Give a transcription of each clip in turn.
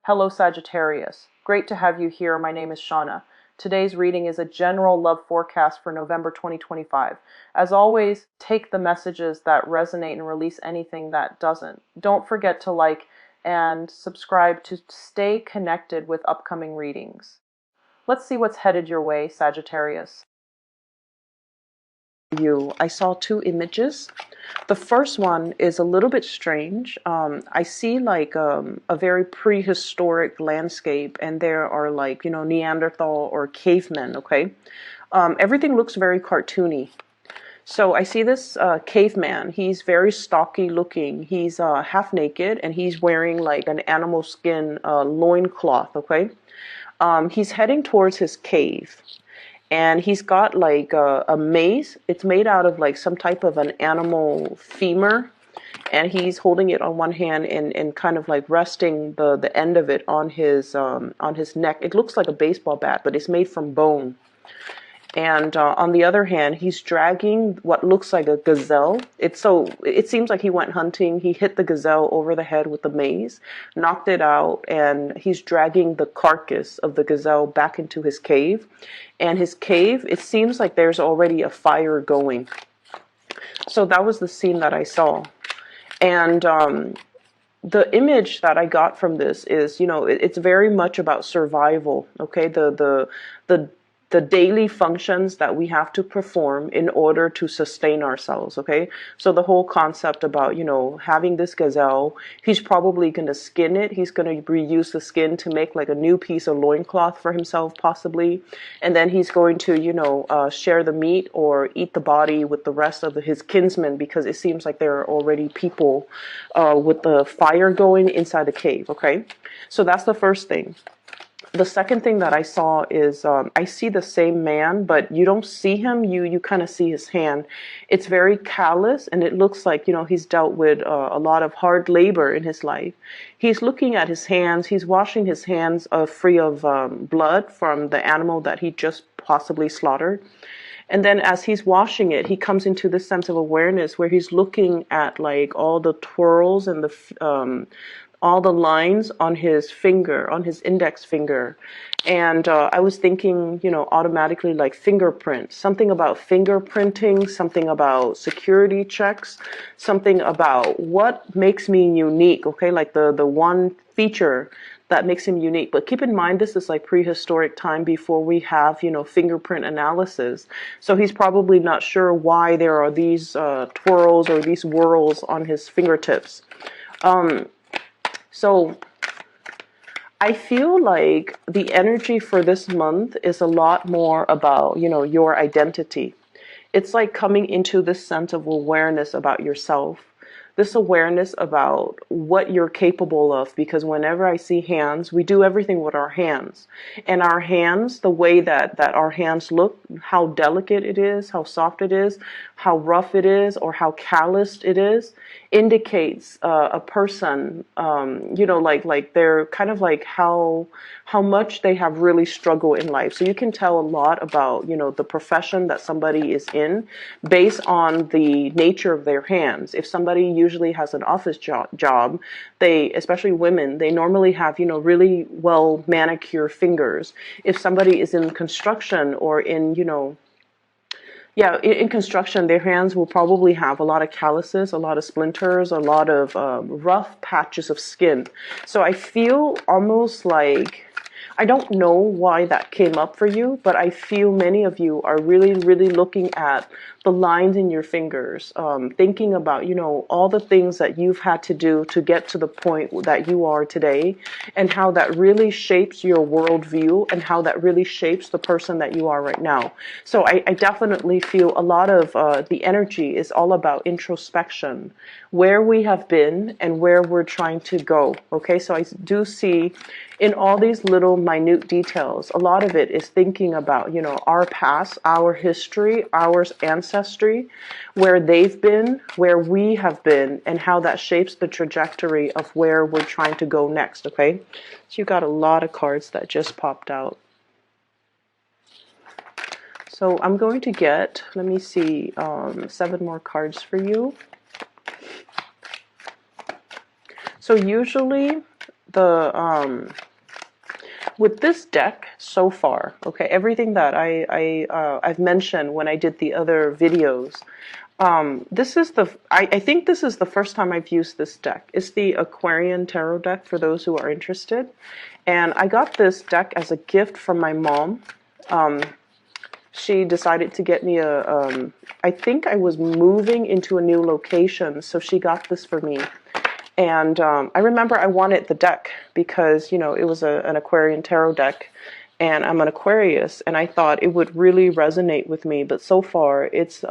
Hello Sagittarius. Great to have you here. My name is Shauna. Today's reading is a general love forecast for November 2025. As always, take the messages that resonate and release anything that doesn't. Don't forget to like and subscribe to stay connected with upcoming readings. Let's see what's headed your way, Sagittarius. I saw two images. The first one is a little bit strange. I see like a very prehistoric landscape, and there are like, Neanderthal or cavemen, okay? Everything looks very cartoony. So I see this caveman. He's very stocky looking. He's half naked, and he's wearing like an animal skin loincloth, okay? He's heading towards his cave. And he's got like a mace. It's made out of like some type of an animal femur. And he's holding it on one hand and kind of like resting the end of it on his neck. It looks like a baseball bat, but it's made from bone. And on the other hand, he's dragging what looks like a gazelle. It seems like he went hunting. He hit the gazelle over the head with the mace, knocked it out, and he's dragging the carcass of the gazelle back into his cave. And his cave, it seems like there's already a fire going. So that was the scene that I saw. And the image that I got from this is, it's very much about survival. Okay, the daily functions that we have to perform in order to sustain ourselves, okay? So the whole concept about, having this gazelle, he's probably going to skin it. He's going to reuse the skin to make like a new piece of loincloth for himself, possibly. And then he's going to, share the meat or eat the body with the rest of his kinsmen, because it seems like there are already people with the fire going inside the cave, okay? So that's the first thing. The second thing that I saw is I see the same man, but you don't see him. You kind of see his hand. It's very callous, and it looks like, he's dealt with a lot of hard labor in his life. He's looking at his hands. He's washing his hands free of blood from the animal that he just possibly slaughtered. And then as he's washing it, he comes into this sense of awareness where he's looking at like all the twirls and all the lines on his finger, on his index finger. And I was thinking, automatically like fingerprints, something about fingerprinting, something about security checks, something about what makes me unique, okay? Like the one feature that makes him unique. But keep in mind, this is like prehistoric time before we have, fingerprint analysis. So he's probably not sure why there are these twirls or these whirls on his fingertips. So I feel like the energy for this month is a lot more about, your identity. It's like coming into this sense of awareness about yourself, this awareness about what you're capable of, because whenever I see hands, we do everything with our hands. And our hands, the way that our hands look, how delicate it is, how soft it is, how rough it is, or how calloused it is, indicates a person, like they're kind of like how much they have really struggled in life. So you can tell a lot about, the profession that somebody is in based on the nature of their hands. If somebody usually has an office job, they, especially women, they normally have, really well manicured fingers. If somebody is in construction or in, in construction, their hands will probably have a lot of calluses, a lot of splinters, a lot of rough patches of skin. So I feel almost like, I don't know why that came up for you, but I feel many of you are really, really looking at the lines in your fingers, thinking about, all the things that you've had to do to get to the point that you are today, and how that really shapes your worldview and how that really shapes the person that you are right now. So I definitely feel a lot of the energy is all about introspection, where we have been and where we're trying to go. Okay, so I do see in all these little minute details, a lot of it is thinking about, our past, our history, our ancestry, where they've been, where we have been, and how that shapes the trajectory of where we're trying to go next, okay? So you got a lot of cards that just popped out. So I'm going to get, let me see, 7 more cards for you. So usually the with this deck so far, okay, everything that I've mentioned when I did the other videos, this is I think this is the first time I've used this deck. It's the Aquarian Tarot deck for those who are interested. And I got this deck as a gift from my mom. She decided to get me I think I was moving into a new location, so she got this for me. And I remember I wanted the deck because, you know, it was an Aquarian Tarot deck, and I'm an Aquarius, and I thought it would really resonate with me. But so far, it's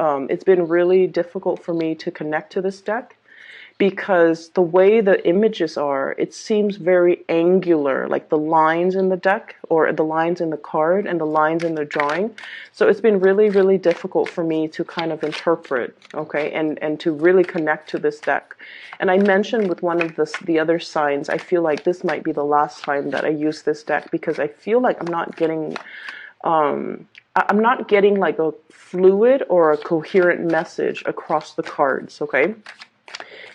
been really difficult for me to connect to this deck because the way the images are, it seems very angular, like the lines in the deck or the lines in the card and the lines in the drawing. So it's been really, really difficult for me to kind of interpret, okay, and to really connect to this deck. And I mentioned with one of the other signs, I feel like this might be the last time that I use this deck because I feel like I'm not getting like a fluid or a coherent message across the cards, okay?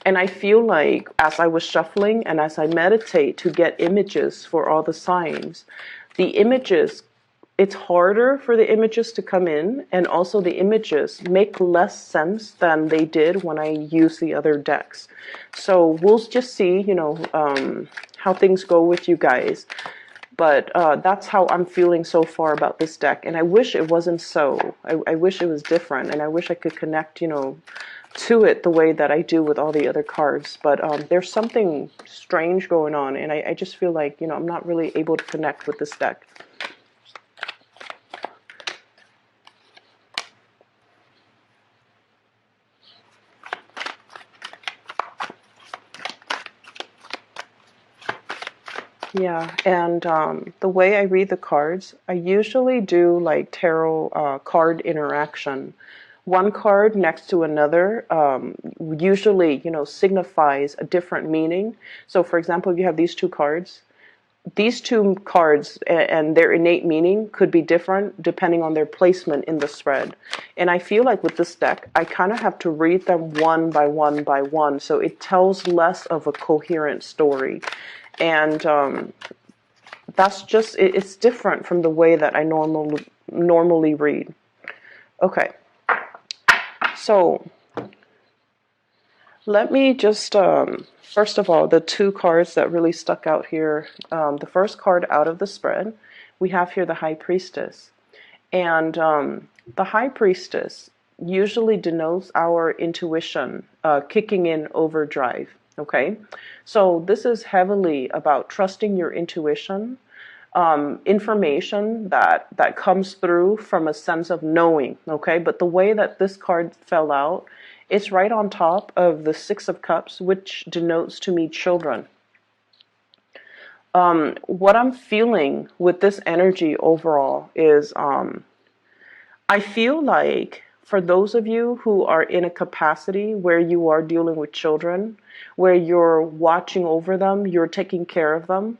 And I feel like as I was shuffling and as I meditate to get images for all the signs, the images, it's harder for the images to come in, and also the images make less sense than they did when I used the other decks. So we'll just see, you know, how things go with you guys. But that's how I'm feeling so far about this deck. And I wish it wasn't so. I wish it was different, and I wish I could connect, you know, to it the way that I do with all the other cards. But there's something strange going on, and I just feel like, you know, I'm not really able to connect with this deck. Yeah, and the way I read the cards, I usually do like tarot card interaction. One card next to another usually, you know, signifies a different meaning. So, for example, if you have these two cards and their innate meaning could be different depending on their placement in the spread. And I feel like with this deck, I kind of have to read them one by one by one, so it tells less of a coherent story. And that's just, it's different from the way that I normally read. Okay. So let me just, first of all, the two cards that really stuck out here, the first card out of the spread, we have here the High Priestess. And the High Priestess usually denotes our intuition kicking in overdrive, okay? So this is heavily about trusting your intuition, information that comes through from a sense of knowing, okay? But the way that this card fell out, it's right on top of the Six of Cups, which denotes to me children. What I'm feeling with this energy overall is I feel like for those of you who are in a capacity where you are dealing with children, where you're watching over them, you're taking care of them,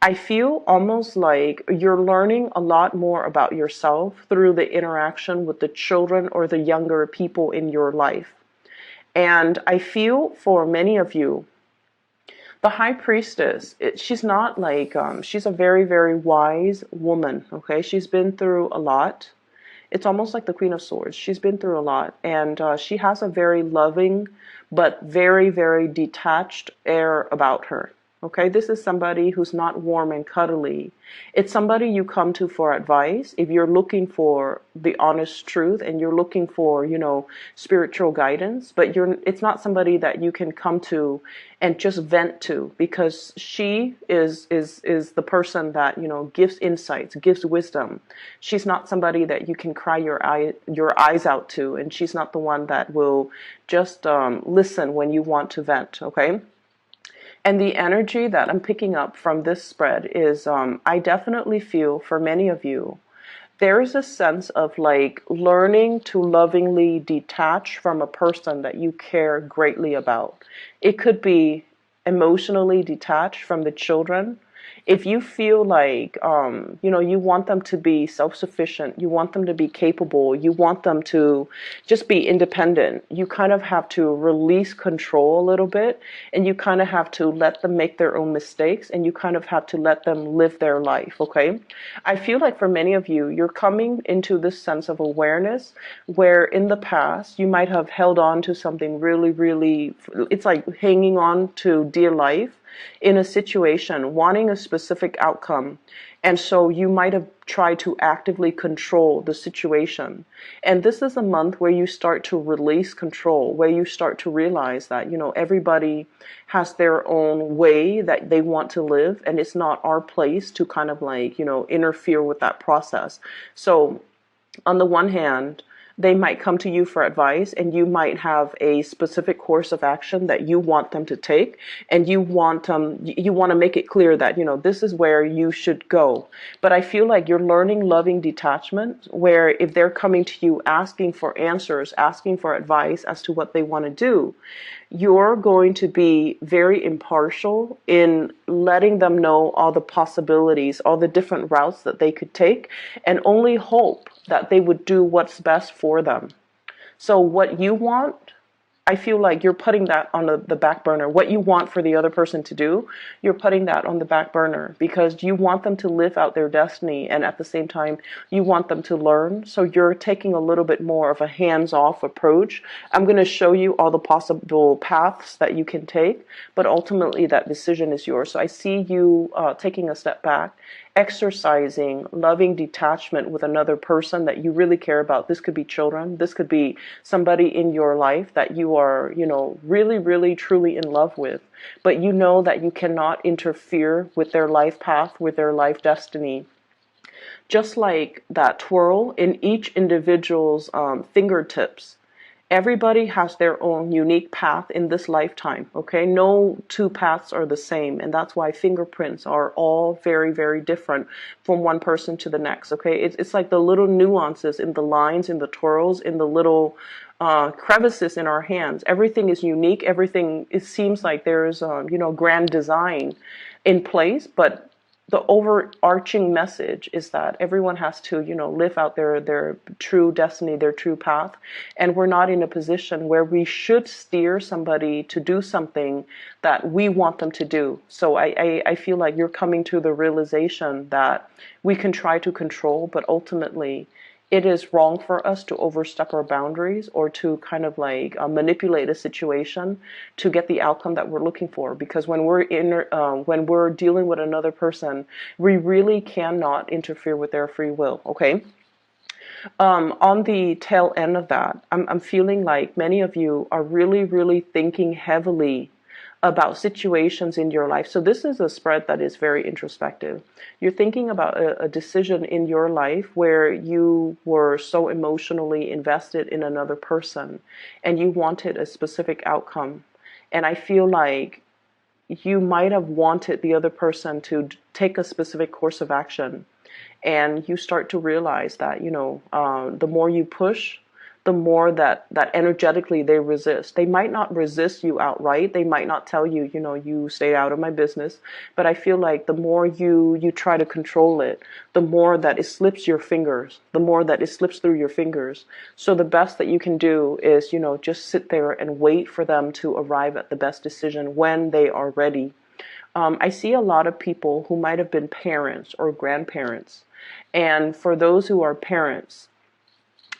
I feel almost like you're learning a lot more about yourself through the interaction with the children or the younger people in your life. And I feel for many of you, the High Priestess, she's not like, she's a very, very wise woman, okay? She's been through a lot. It's almost like the Queen of Swords. She's been through a lot, and she has a very loving but very, very detached air about her. Okay, this is somebody who's not warm and cuddly. It's somebody you come to for advice if you're looking for the honest truth and you're looking for, you know, spiritual guidance, but it's not somebody that you can come to and just vent to, because she is the person that, you know, gives insights, gives wisdom. She's not somebody that you can cry your eyes out to, and she's not the one that will just listen when you want to vent, okay? And the energy that I'm picking up from this spread is I definitely feel for many of you, there is a sense of like learning to lovingly detach from a person that you care greatly about. It could be emotionally detached from the children. If you feel like, you want them to be self-sufficient, you want them to be capable, you want them to just be independent, you kind of have to release control a little bit, and you kind of have to let them make their own mistakes, and you kind of have to let them live their life, okay? I feel like for many of you, you're coming into this sense of awareness where in the past you might have held on to something really, really, it's like hanging on to dear life in a situation, wanting a specific outcome. And so you might have tried to actively control the situation. And this is a month where you start to release control, where you start to realize that, everybody has their own way that they want to live, and it's not our place to kind of like, interfere with that process. So on the one hand, they might come to you for advice, and you might have a specific course of action that you want them to take, and you want to make it clear that this is where you should go. But I feel like you're learning loving detachment, where if they're coming to you asking for answers, asking for advice as to what they want to do, you're going to be very impartial in letting them know all the possibilities, all the different routes that they could take, and only hope that they would do what's best for them. So what you want, I feel like you're putting that on the back burner. What you want for the other person to do, you're putting that on the back burner because you want them to live out their destiny, and at the same time, you want them to learn. So you're taking a little bit more of a hands-off approach. I'm going to show you all the possible paths that you can take, but ultimately that decision is yours. So I see you taking a step back, exercising loving detachment with another person that you really care about. This could be children. This could be somebody in your life that you are, really, really, truly in love with. But you know that you cannot interfere with their life path, with their life destiny. Just like that twirl in each individual's fingertips, everybody has their own unique path in this lifetime, okay? No two paths are the same, and that's why fingerprints are all very, very different from one person to the next, okay? It's like the little nuances in the lines, in the twirls, in the little crevices in our hands. Everything is unique. Everything, it seems like there's, grand design in place, but the overarching message is that everyone has to, live out their true destiny, their true path. And we're not in a position where we should steer somebody to do something that we want them to do. So I feel like you're coming to the realization that we can try to control, but ultimately it is wrong for us to overstep our boundaries or to kind of like manipulate a situation to get the outcome that we're looking for. Because when we're dealing with another person, we really cannot interfere with their free will. Okay. On the tail end of that, I'm feeling like many of you are really, really thinking heavily about situations in your life. So this is a spread that is very introspective. You're thinking about a decision in your life where you were so emotionally invested in another person and you wanted a specific outcome. And I feel like you might have wanted the other person to take a specific course of action. And you start to realize that, the more you push, the more that energetically they resist. They might not resist you outright. They might not tell you, you stay out of my business. But I feel like the more you try to control it, the more that it slips your fingers, the more that it slips through your fingers. So the best that you can do is, just sit there and wait for them to arrive at the best decision when they are ready. I see a lot of people who might have been parents or grandparents. And for those who are parents,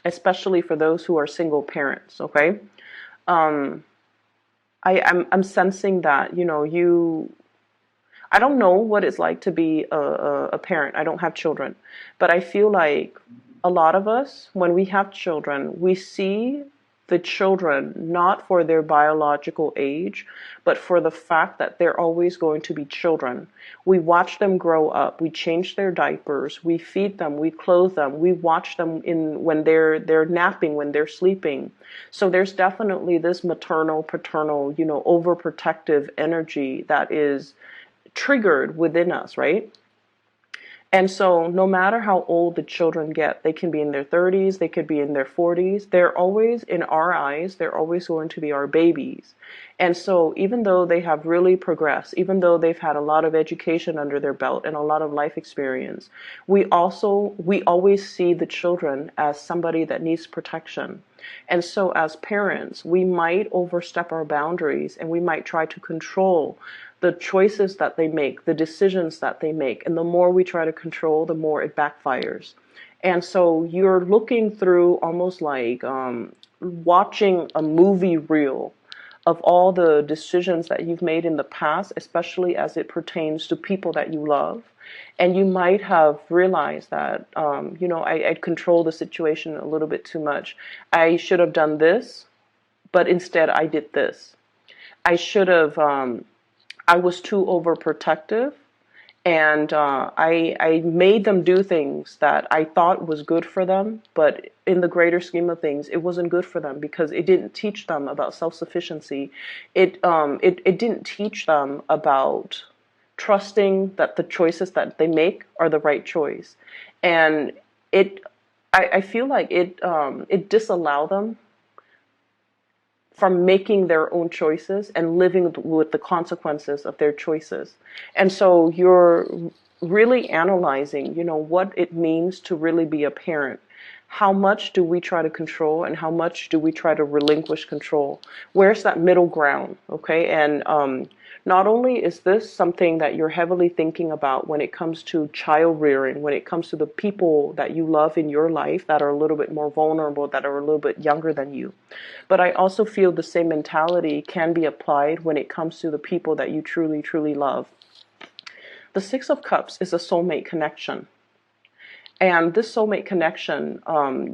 especially for those who are single parents, okay? I'm sensing that, I don't know what it's like to be a parent. I don't have children. But I feel like a lot of us, when we have children, we see the children not for their biological age, but for the fact that they're always going to be children. We watch them grow up. We change their diapers. We feed them. We clothe them. We watch them when they're napping, when they're sleeping. So there's definitely this maternal, paternal, overprotective energy that is triggered within us, right? And so no matter how old the children get, they can be in their 30s, they could be in their 40s, they're always, in our eyes, they're always going to be our babies. And so even though they have really progressed, even though they've had a lot of education under their belt and a lot of life experience, we always see the children as somebody that needs protection. And so as parents, we might overstep our boundaries and we might try to control the choices that they make, the decisions that they make. And the more we try to control, the more it backfires. And so you're looking through almost like watching a movie reel of all the decisions that you've made in the past, especially as it pertains to people that you love. And you might have realized that, I controlled the situation a little bit too much. I should have done this, but instead I did this. I should have, I was too overprotective, and I made them do things that I thought was good for them, but in the greater scheme of things, it wasn't good for them because it didn't teach them about self-sufficiency. It didn't teach them about trusting that the choices that they make are the right choice, and I feel like it disallowed them from making their own choices and living with the consequences of their choices. And so you're really analyzing, what it means to really be a parent. How much do we try to control and how much do we try to relinquish control? Where's that middle ground? Okay. And not only is this something that you're heavily thinking about when it comes to child rearing, when it comes to the people that you love in your life that are a little bit more vulnerable, that are a little bit younger than you, but I also feel the same mentality can be applied when it comes to the people that you truly, truly love. The Six of Cups is a soulmate connection. And this soulmate connection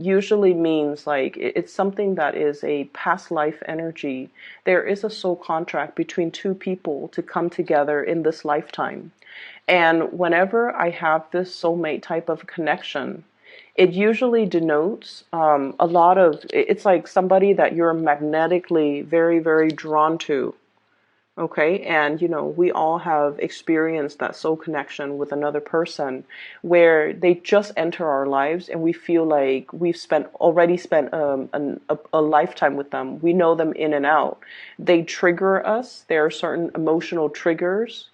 usually means like it's something that is a past life energy. There is a soul contract between two people to come together in this lifetime. And whenever I have this soulmate type of connection, it usually denotes a lot of, it's like somebody that you're magnetically very, very drawn to. Okay, and we all have experienced that soul connection with another person where they just enter our lives and we feel like we've already spent a lifetime with them. We know them in and out. They trigger us. There are certain emotional triggers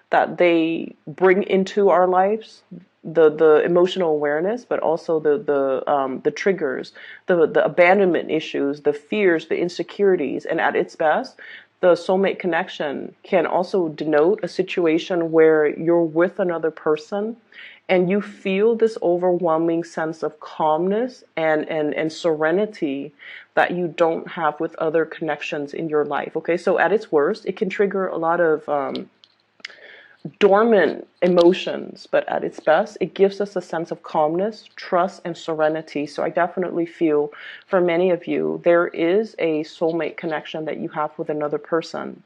that they bring into our lives. The emotional awareness, but also the triggers, the abandonment issues, the fears, the insecurities, and at its best, the soulmate connection can also denote a situation where you're with another person and you feel this overwhelming sense of calmness and serenity that you don't have with other connections in your life. Okay, so at its worst, it can trigger a lot of dormant emotions, but at its best, it gives us a sense of calmness, trust, and serenity. So I definitely feel for many of you, there is a soulmate connection that you have with another person.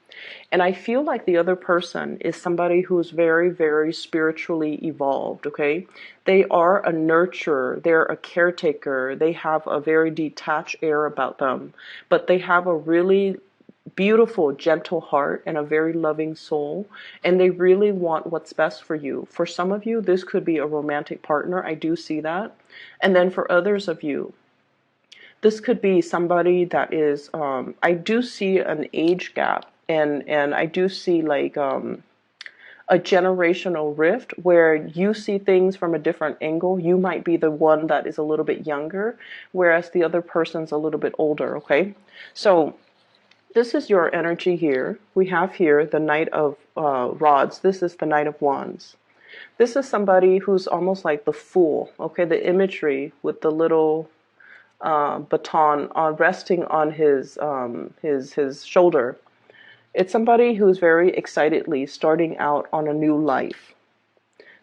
And I feel like the other person is somebody who's very, very spiritually evolved, okay? They are a nurturer, they're a caretaker, they have a very detached air about them, but they have a really beautiful, gentle heart and a very loving soul, and they really want what's best for you. For some of you, this could be a romantic partner. I do see that. And then for others of you, this could be somebody that is, I do see an age gap, and I do see like a generational rift where you see things from a different angle. You might be the one that is a little bit younger, whereas the other person's a little bit older, okay? So this is your energy here. We have here the Knight of Rods. This is the Knight of Wands. This is somebody who's almost like the Fool, okay? The imagery with the little baton resting on his shoulder. It's somebody who's very excitedly starting out on a new life.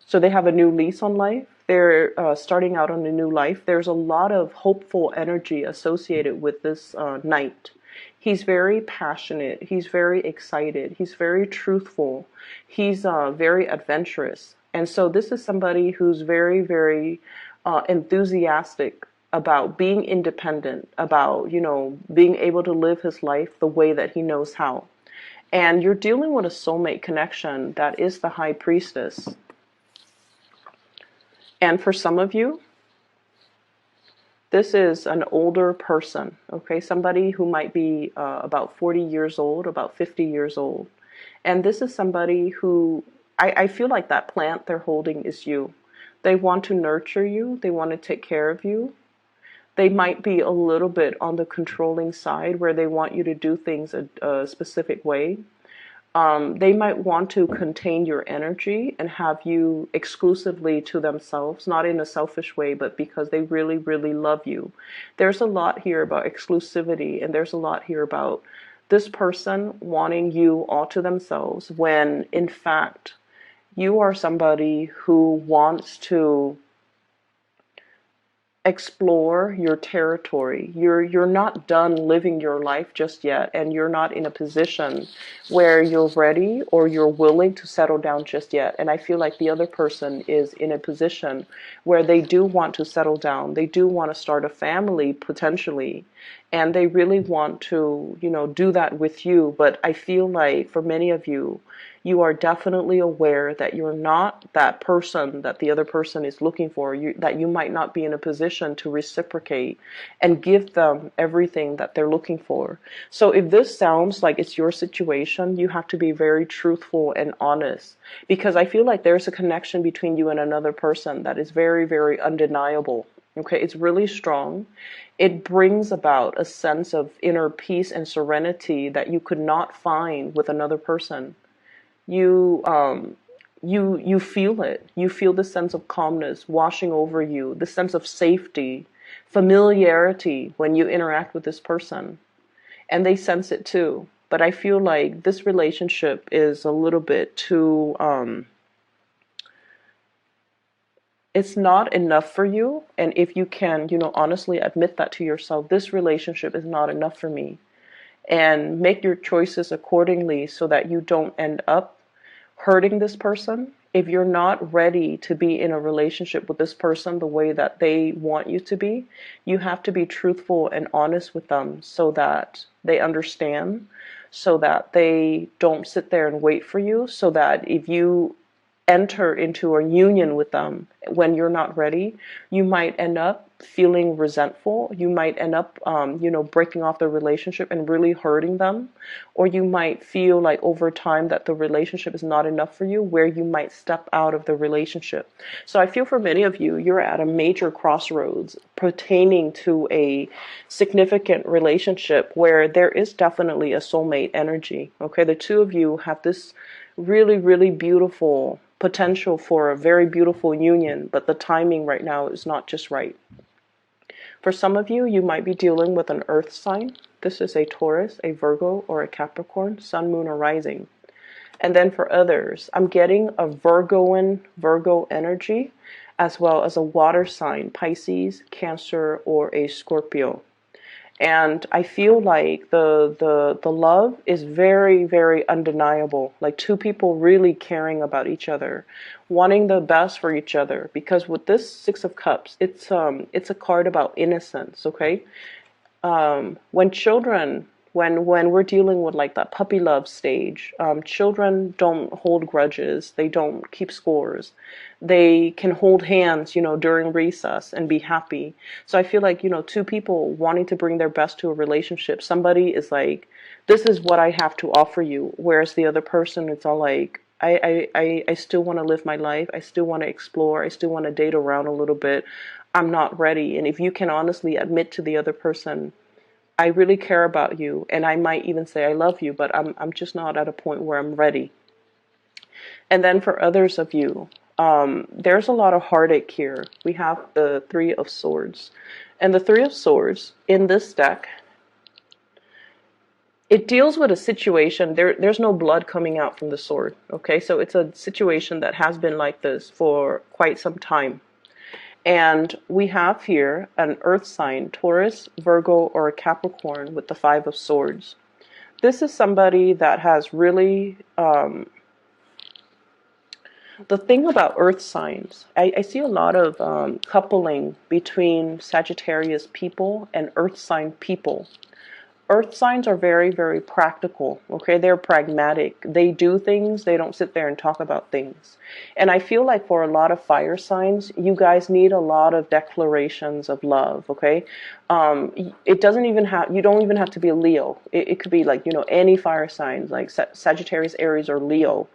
So they have a new lease on life. They're starting out on a new life. There's a lot of hopeful energy associated with this knight. He's very passionate. He's very excited. He's very truthful. He's very adventurous. And so this is somebody who's very, very enthusiastic about being independent, about, being able to live his life the way that he knows how. And you're dealing with a soulmate connection that is the High Priestess. And for some of you, this is an older person, okay? Somebody who might be about 40 years old, about 50 years old. And this is somebody who, I feel like that plant they're holding is you. They want to nurture you. They want to take care of you. They might be a little bit on the controlling side where they want you to do things a specific way. They might want to contain your energy and have you exclusively to themselves, not in a selfish way, but because they really, really love you. There's a lot here about exclusivity, and there's a lot here about this person wanting you all to themselves when, in fact, you are somebody who wants to explore your territory. You're not done living your life just yet, and you're not in a position where you're ready or you're willing to settle down just yet. And I feel like the other person is in a position where they do want to settle down. They do want to start a family potentially, and they really want to, do that with you. But I feel like for many of you, you are definitely aware that you're not that person that the other person is looking for, that you might not be in a position to reciprocate and give them everything that they're looking for. So if this sounds like it's your situation, you have to be very truthful and honest, because I feel like there's a connection between you and another person that is very, very undeniable. Okay, it's really strong. It brings about a sense of inner peace and serenity that you could not find with another person. You feel it. You feel the sense of calmness washing over you, the sense of safety, familiarity when you interact with this person. And they sense it too. But I feel like this relationship is a little bit too, it's not enough for you. And if you can, honestly admit that to yourself, this relationship is not enough for me. And make your choices accordingly so that you don't end up hurting this person. If you're not ready to be in a relationship with this person the way that they want you to be, you have to be truthful and honest with them so that they understand, so that they don't sit there and wait for you, so that if you enter into a union with them when you're not ready, you might end up feeling resentful. You might end up, breaking off the relationship and really hurting them. Or you might feel like over time that the relationship is not enough for you, where you might step out of the relationship. So I feel for many of you, you're at a major crossroads pertaining to a significant relationship where there is definitely a soulmate energy. Okay, the two of you have this really, really beautiful potential for a very beautiful union, but the timing right now is not just right. For some of you, you might be dealing with an earth sign. This is a Taurus, a Virgo, or a Capricorn, sun, moon, or rising. And then for others, I'm getting a Virgo energy, as well as a water sign, Pisces, Cancer, or a Scorpio. And I feel like the love is very, very undeniable. Like two people really caring about each other, wanting the best for each other. Because with this Six of Cups, it's a card about innocence. Okay, when children, when we're dealing with like that puppy love stage, children don't hold grudges. They don't keep scores. They can hold hands, during recess and be happy. So I feel like, two people wanting to bring their best to a relationship. Somebody is like, this is what I have to offer you. Whereas the other person, it's all like, I still want to live my life. I still want to explore. I still want to date around a little bit. I'm not ready. And if you can honestly admit to the other person, I really care about you, and I might even say I love you, but I'm just not at a point where I'm ready. And then for others of you, there's a lot of heartache here. We have the Three of Swords. And the Three of Swords in this deck, it deals with a situation. There's no blood coming out from the sword. Okay, so it's a situation that has been like this for quite some time. And we have here an earth sign, Taurus, Virgo, or a Capricorn with the Five of Swords. This is somebody that has really, the thing about earth signs, I see a lot of coupling between Sagittarius people and earth sign people. Earth signs are very, very practical, okay? They're pragmatic. They do things, they don't sit there and talk about things. And I feel like for a lot of fire signs, you guys need a lot of declarations of love, okay? It doesn't even have, you don't even have to be a Leo. It could be like, you know, any fire signs, like Sagittarius, Aries, or Leo.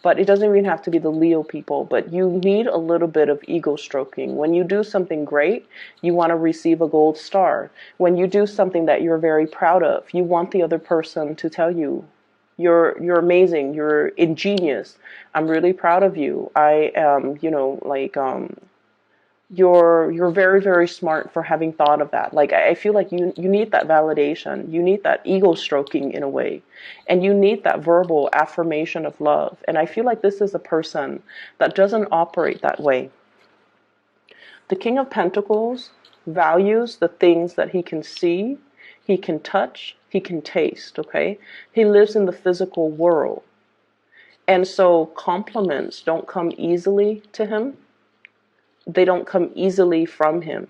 But it doesn't even have to be the Leo people, but you need a little bit of ego stroking. When you do something great, you want to receive a gold star. When you do something that you're very proud of, you want the other person to tell you, you're amazing, you're ingenious, I'm really proud of you. I am, you know, like you're very, very smart for having thought of that. Like I feel like you need that validation, you need that ego stroking in a way, and you need that verbal affirmation of love. And I feel like this is a person that doesn't operate that way. The King of Pentacles values the things that he can see, he can touch, he can taste, okay? He lives in the physical world, and so compliments don't come easily to him. They don't come easily from him.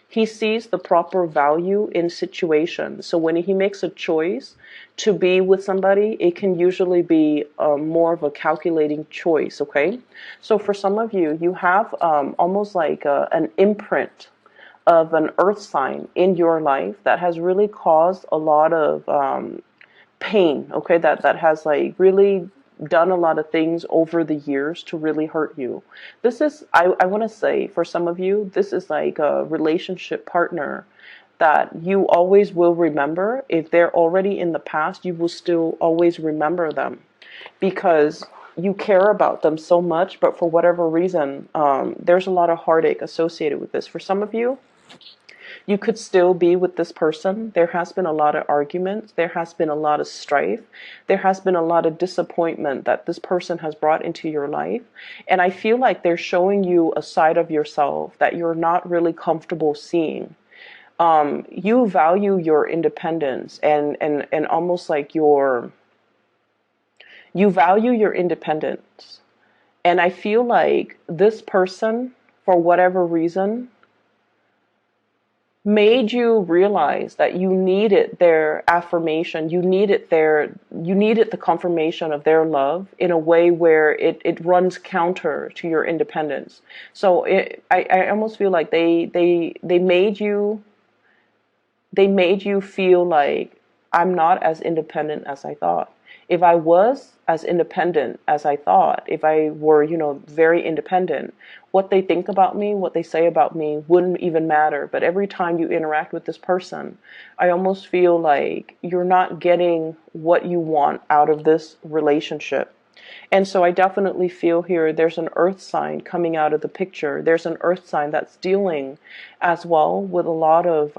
He sees the proper value in situations. So when he makes a choice to be with somebody, it can usually be more of a calculating choice, okay? So for some of you, you have almost like an imprint of an earth sign in your life that has really caused a lot of pain, okay? That has like really done a lot of things over the years to really hurt you. This is, I want to say, for some of you, this is like a relationship partner that you always will remember. If they're already in the past, you will still always remember them because you care about them so much, but for whatever reason, there's a lot of heartache associated with this. For some of you, you could still be with this person. There has been a lot of arguments. There has been a lot of strife. There has been a lot of disappointment that this person has brought into your life. And I feel like they're showing you a side of yourself that you're not really comfortable seeing. You value your independence and almost like you value your independence. And I feel like this person, for whatever reason, made you realize that you needed their affirmation, you needed the confirmation of their love in a way where it runs counter to your independence. So I almost feel like they made you feel like I'm not as independent as I thought. If I was as independent as I thought, if I were, you know, very independent, what they think about me, what they say about me wouldn't even matter. But every time you interact with this person, I almost feel like you're not getting what you want out of this relationship. And so I definitely feel here there's an earth sign coming out of the picture. There's an earth sign that's dealing as well with a lot of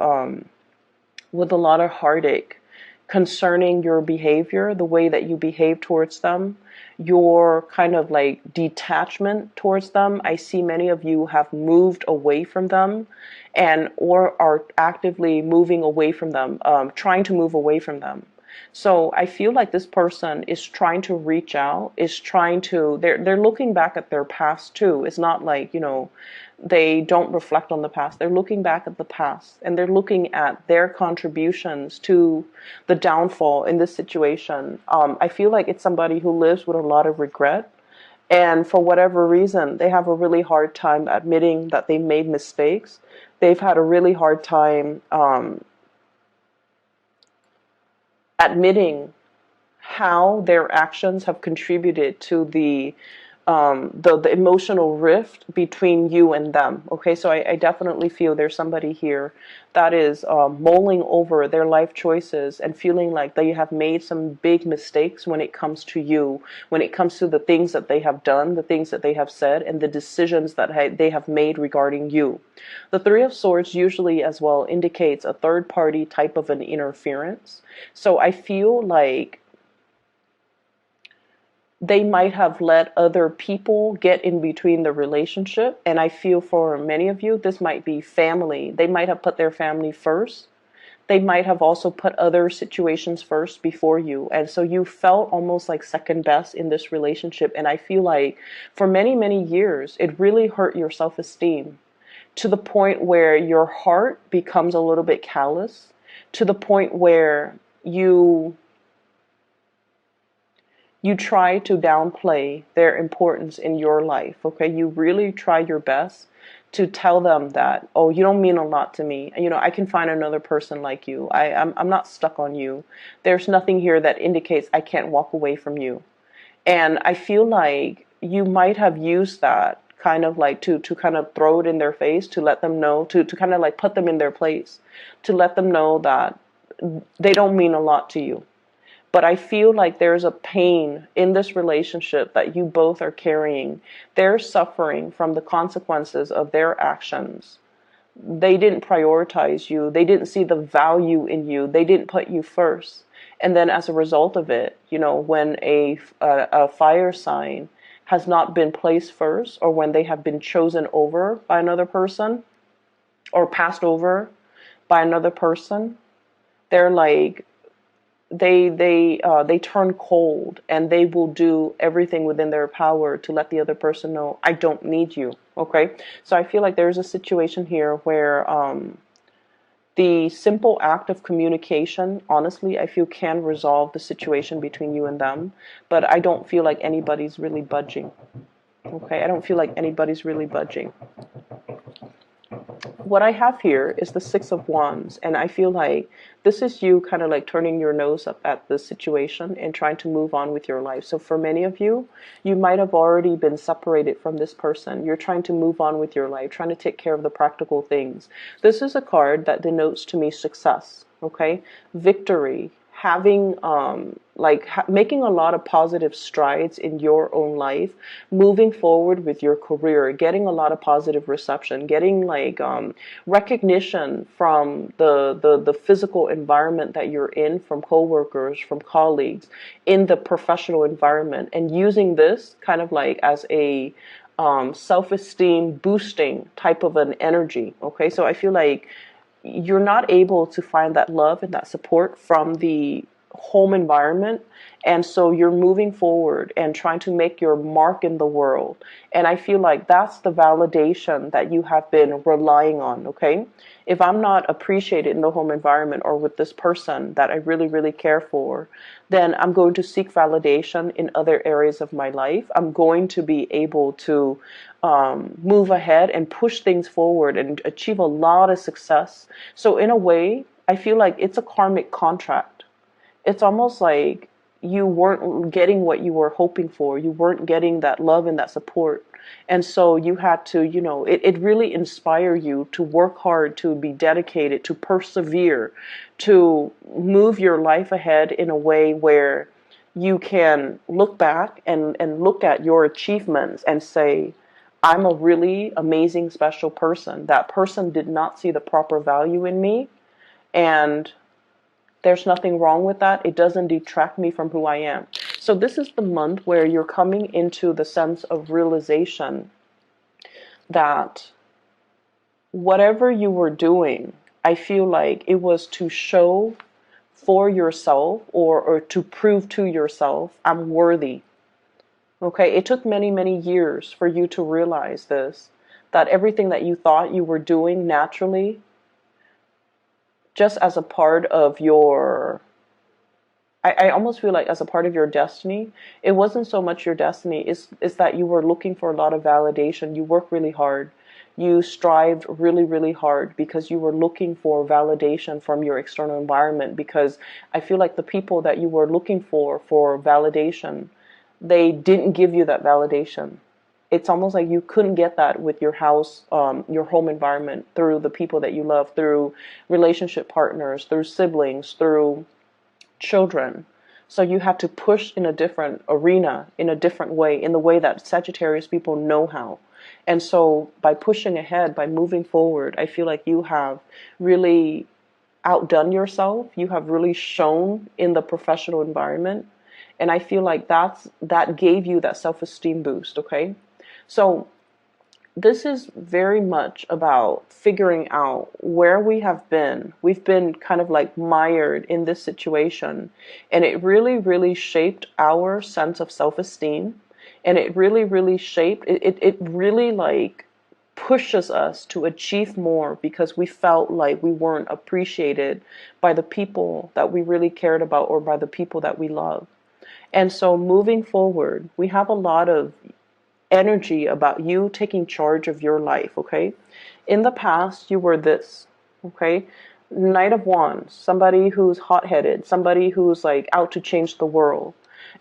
heartache concerning your behavior, the way that you behave towards them, your kind of like detachment towards them. I see many of you have moved away from them and or are actively moving away from them, trying to move away from them. So I feel like this person is trying to reach out, is trying to, they're looking back at their past too. It's not like, you know, they don't reflect on the past. They're looking back at the past and they're looking at their contributions to the downfall in this situation. I feel like it's somebody who lives with a lot of regret. And for whatever reason, they have a really hard time admitting that they made mistakes. They've had a really hard time admitting how their actions have contributed to the emotional rift between you and them. Okay, so I definitely feel there's somebody here that is mulling over their life choices and feeling like they have made some big mistakes when it comes to you, when it comes to the things that they have done, the things that they have said, and the decisions that they have made regarding you. The Three of Swords usually as well indicates a third party type of an interference. So I feel like they might have let other people get in between the relationship. And I feel for many of you, this might be family. They might have put their family first. They might have also put other situations first before you. And so you felt almost like second best in this relationship. And I feel like for many, many years, it really hurt your self-esteem to the point where your heart becomes a little bit callous, to the point where you try to downplay their importance in your life, okay? You really try your best to tell them that, oh, you don't mean a lot to me. You know, I can find another person like you. I'm not stuck on you. There's nothing here that indicates I can't walk away from you. And I feel like you might have used that kind of like to kind of throw it in their face, to let them know, to kind of like put them in their place, to let them know that they don't mean a lot to you. But I feel like there's a pain in this relationship that you both are carrying. They're suffering from the consequences of their actions. They didn't prioritize you. They didn't see the value in you. They didn't put you first. And then as a result of it, you know, when a fire sign has not been placed first, or when they have been chosen over by another person or passed over by another person, they're like, they turn cold, and they will do everything within their power to let the other person know, I don't need you. Okay, so I feel like there's a situation here where the simple act of communication, honestly, I feel can resolve the situation between you and them, but I don't feel like anybody's really budging. Okay, I don't feel like anybody's really budging. What I have here is the Six of Wands, and I feel like this is you kind of like turning your nose up at the situation and trying to move on with your life. So for many of you, you might have already been separated from this person. You're trying to move on with your life, trying to take care of the practical things. This is a card that denotes to me success, okay? Victory, having making a lot of positive strides in your own life, moving forward with your career, getting a lot of positive reception, getting like recognition from the physical environment that you're in, from coworkers, from colleagues, in the professional environment, and using this kind of like as a self-esteem boosting type of an energy. Okay, so I feel like you're not able to find that love and that support from the home environment, and so you're moving forward and trying to make your mark in the world. And I feel like that's the validation that you have been relying on. Okay, if I'm not appreciated in the home environment or with this person that I really, really care for, then I'm going to seek validation in other areas of my life. I'm going to be able to move ahead and push things forward and achieve a lot of success. So in a way, I feel like it's a karmic contract. It's almost like you weren't getting what you were hoping for. You weren't getting that love and that support. And so you had to, you know, it really inspired you to work hard, to be dedicated, to persevere, to move your life ahead in a way where you can look back and look at your achievements and say, I'm a really amazing, special person. That person did not see the proper value in me, and there's nothing wrong with that. It doesn't detract me from who I am. So this is the month where you're coming into the sense of realization that whatever you were doing, I feel like it was to show for yourself, or to prove to yourself, I'm worthy. Okay, it took many, many years for you to realize this, that everything that you thought you were doing naturally, just as a part of your, I almost feel like as a part of your destiny, it wasn't so much your destiny, it's that you were looking for a lot of validation. You worked really hard. You strived really, really hard because you were looking for validation from your external environment, because I feel like the people that you were looking for validation, they didn't give you that validation. It's almost like you couldn't get that with your house, your home environment, through the people that you love, through relationship partners, through siblings, through children. So you had to push in a different arena, in a different way, in the way that Sagittarius people know how. And so by pushing ahead, by moving forward, I feel like you have really outdone yourself. You have really shown in the professional environment. And I feel like that gave you that self-esteem boost, okay? So this is very much about figuring out where we have been. We've been kind of like mired in this situation, and it really, really shaped our sense of self-esteem. And it really, really shaped, it really like pushes us to achieve more because we felt like we weren't appreciated by the people that we really cared about or by the people that we love. And so moving forward, we have a lot of energy about you taking charge of your life, okay? In the past, you were this, okay? Knight of Wands, somebody who's hot-headed, somebody who's like out to change the world.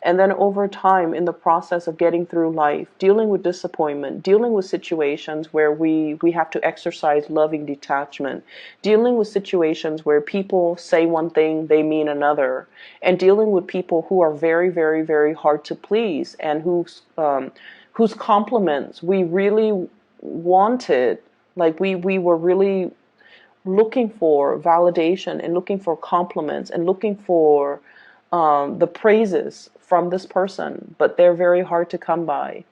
And then over time, in the process of getting through life, dealing with disappointment, dealing with situations where we have to exercise loving detachment, dealing with situations where people say one thing, they mean another, and dealing with people who are very, very, very hard to please and whose compliments we really wanted, like we were really looking for validation and looking for compliments and looking for the praises from this person, but they're very hard to come by.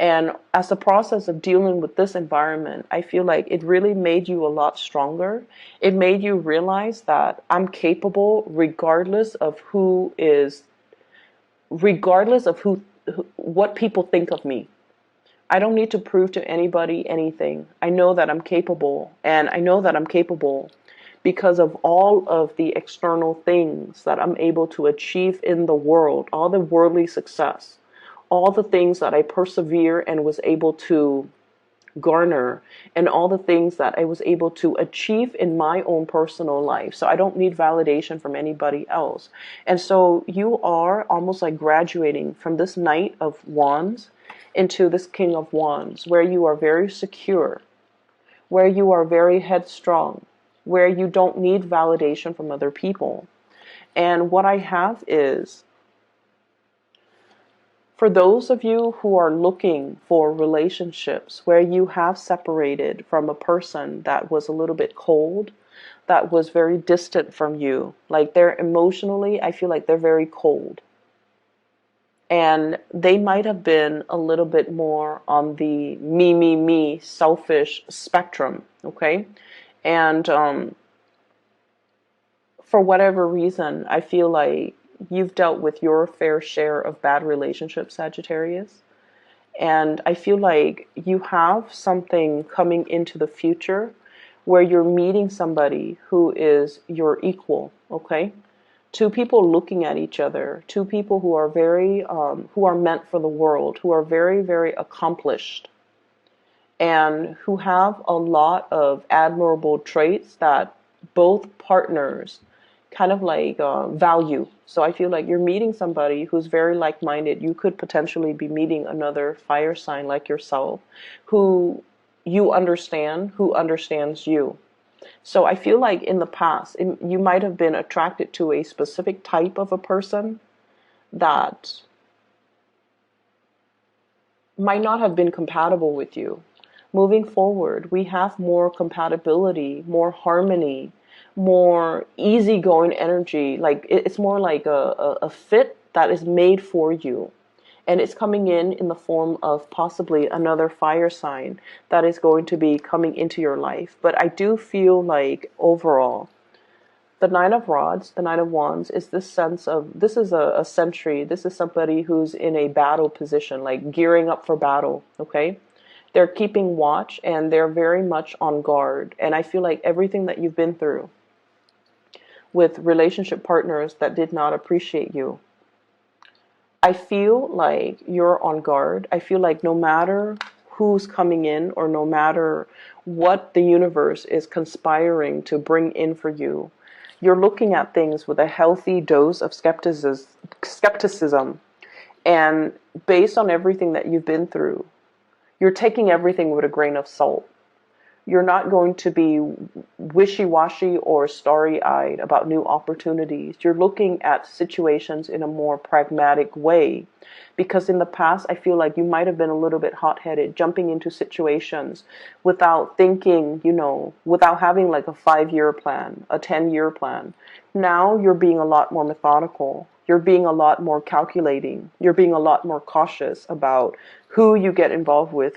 And as the process of dealing with this environment, I feel like it really made you a lot stronger. It made you realize that I'm capable regardless of what people think of me. I don't need to prove to anybody anything. I know that I'm capable, and I know that I'm capable because of all of the external things that I'm able to achieve in the world, all the worldly success, all the things that I persevere and was able to garner, and all the things that I was able to achieve in my own personal life. So I don't need validation from anybody else. And so you are almost like graduating from this Knight of Wands into this King of Wands, where you are very secure, where you are very headstrong, where you don't need validation from other people. And what I have is, for those of you who are looking for relationships where you have separated from a person that was a little bit cold, that was very distant from you, like they're emotionally, I feel like they're very cold. And they might have been a little bit more on the me, selfish spectrum, okay? And for whatever reason, I feel like you've dealt with your fair share of bad relationships, Sagittarius. And I feel like you have something coming into the future where you're meeting somebody who is your equal, okay? Two people looking at each other, two people who are who are meant for the world, who are very, very accomplished, and who have a lot of admirable traits that both partners kind of like value. So I feel like you're meeting somebody who's very like-minded. You could potentially be meeting another fire sign like yourself who you understand, who understands you. So I feel like in the past, you might have been attracted to a specific type of a person that might not have been compatible with you. Moving forward, we have more compatibility, more harmony, more easygoing energy. Like it's more like a fit that is made for you. And it's coming in the form of possibly another fire sign that is going to be coming into your life. But I do feel like overall, the Nine of Rods, the Nine of Wands, is this sense of, this is a sentry. This is somebody who's in a battle position, like gearing up for battle, okay? They're keeping watch and they're very much on guard. And I feel like everything that you've been through with relationship partners that did not appreciate you, I feel like you're on guard. I feel like no matter who's coming in or no matter what the universe is conspiring to bring in for you, you're looking at things with a healthy dose of skepticism. And based on everything that you've been through, you're taking everything with a grain of salt. You're not going to be wishy-washy or starry-eyed about new opportunities. You're looking at situations in a more pragmatic way. Because in the past, I feel like you might have been a little bit hot-headed, jumping into situations without thinking, without having like a 5-year plan, a 10-year plan. Now you're being a lot more methodical. You're being a lot more calculating. You're being a lot more cautious about who you get involved with,